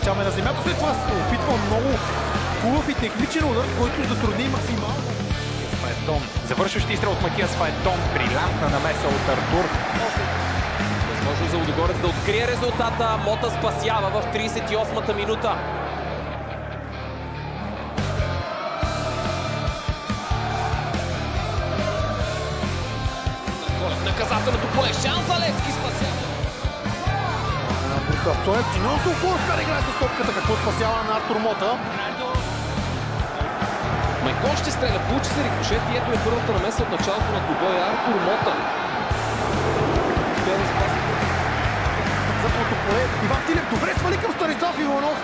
спасяваме на земята. След това се опитва много хубав и техничен удар, който затрудни максимално. Фаетон. Завършващи изстрел от Матиас Фаетон. Брилянтна намеса от Артур. Възможно за Лудогорец да открие резултата. Мота спасява в 38-та минута. Наказателното поле. Шанс за Левски спасява. Стоев Чинонсо Форка играе с топката. Какво спасява на Артур Мота? Майкон ще стреля. Получи се рикошет и ето е първата намеса от началото на двубоя. Артур Мота. Запълното поле. Иван Тилев добре свали към Станислав Иванов,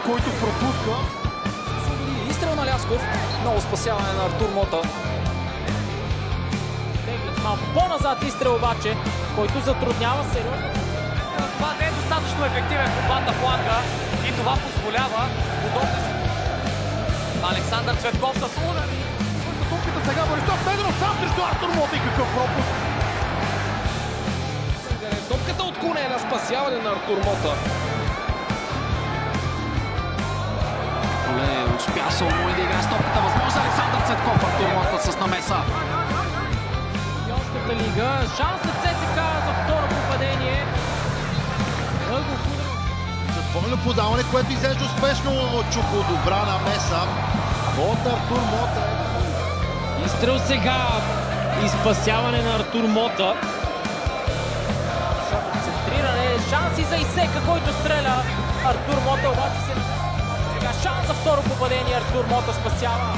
който пропуска. Изстрел на Лясков. Много спасяване на Артур Мота. Малко по-назад изстрел обаче, който затруднява сериозно. Това не е достатъчно ефективен комбата фланга и това позволява удобно. Александър Цветков с удар. Топката сега Борислав Федоров сам срещу Артур Мота и какъв пропуск. Топката отклонена, спасяване на Артур Мота. Успя Соломой да играе с топката. Възможно за Александър Цветков. Артур Мота с намеса. Шампионската лига. Шанс за ЦСКА за второ попадение. Затворено подаване, което изглежда успешно от Чуко. Добра намеса от Артур Мота. Изстрел сега и спасяване на Артур Мота. Центриране, шанси за Исека, който стреля. Артур Мота обаче се... Сега шанс за второ попадение. Артур Мота спасява.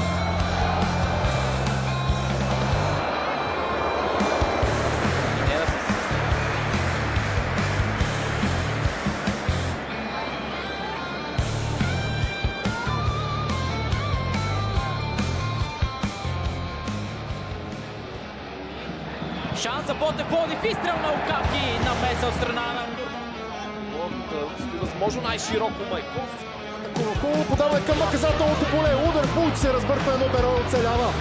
Шанс за Ботев Пловдив, изстрел на Окапи, намеса от страна на Възможно най-широко Майков. Хубаво подаване към наказателното поле. Удар, Булч се разбърква, едно перо оцелява.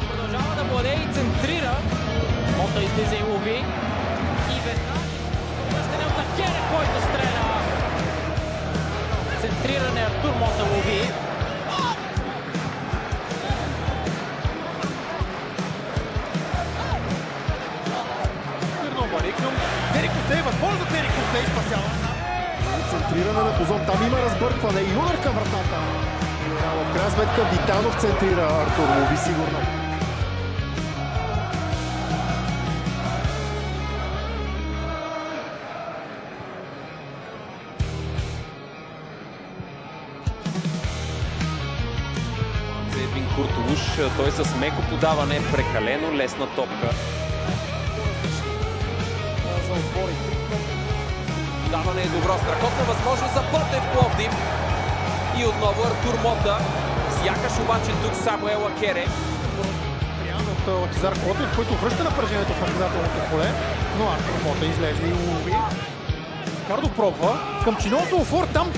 Продължава да владее и центрира. Мота излиза и лови. И веднага връщане от Акере, който стреля. Центриране Артур Мота лови. Тери Костей, възможно за Тери Костей спасява. Центриране на Бозон, там има разбъркване и удар към вратата. В крайна сметка Витанов центрира, Артур лови сигурно. Едвин Куртулуш, той с меко подаване, прекалено лесна топка. За отбори. Даване е добро, страхотна възможност за Ботев Пловдив. И отново Артур Мота. Сякаш обаче тук Самуел Акере. Приятно от Латизар Котев, който връща напрежението в наказателното поле, но Артур Мота излезе и улови. Кардо пробва към Чинонсо Офор, там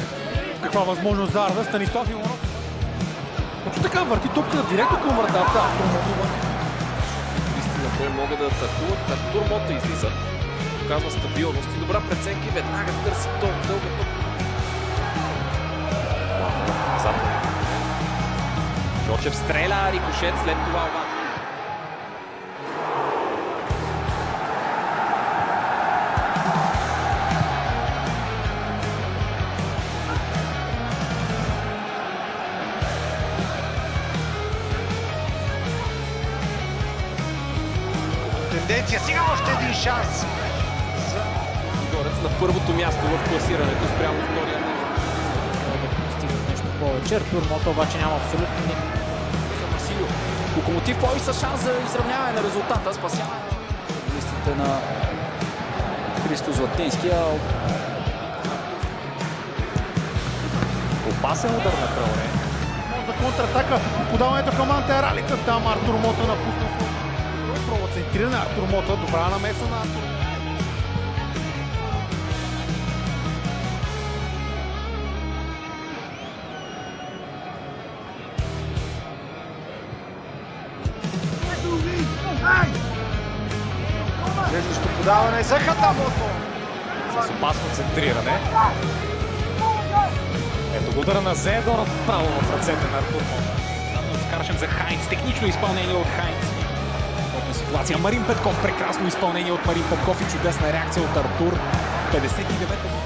каква възможност за Арда, Станислав Иванов. Точно така върти топката директно към вратата. Артур Мота. Истина, той могат да атакуват. Артур Мота излиза. Показва стабилност и добра преценка и веднага търси дълга топка. Чочев стреля, рикошет, след това обаче. Тенденция, сега още един шанс. Горец на първото място в класирането спрямо втория. Стигат нещо повече. Артур Мота обаче няма абсолютно никакво. Локомотив Пловдив с шанс за изравняване на резултата. Спасяване. Листите на Христо Златински. Опасен удар на Траоре. За контратака, подаването към антиаралица, там Артур Мота напусна. Пробва центриране, Артур Мота, добра намеса на Артур. Следващо подаване за Хатамото. С опасно центриране. Ето удара на Зедор, право в ръцете на Артур Мота. Скаршем за Хайнц. Технично изпълнение от Хайнц. Точна ситуация. Марин Петков. Прекрасно изпълнение от Марин Петков и чудесна реакция от Артур. 59-та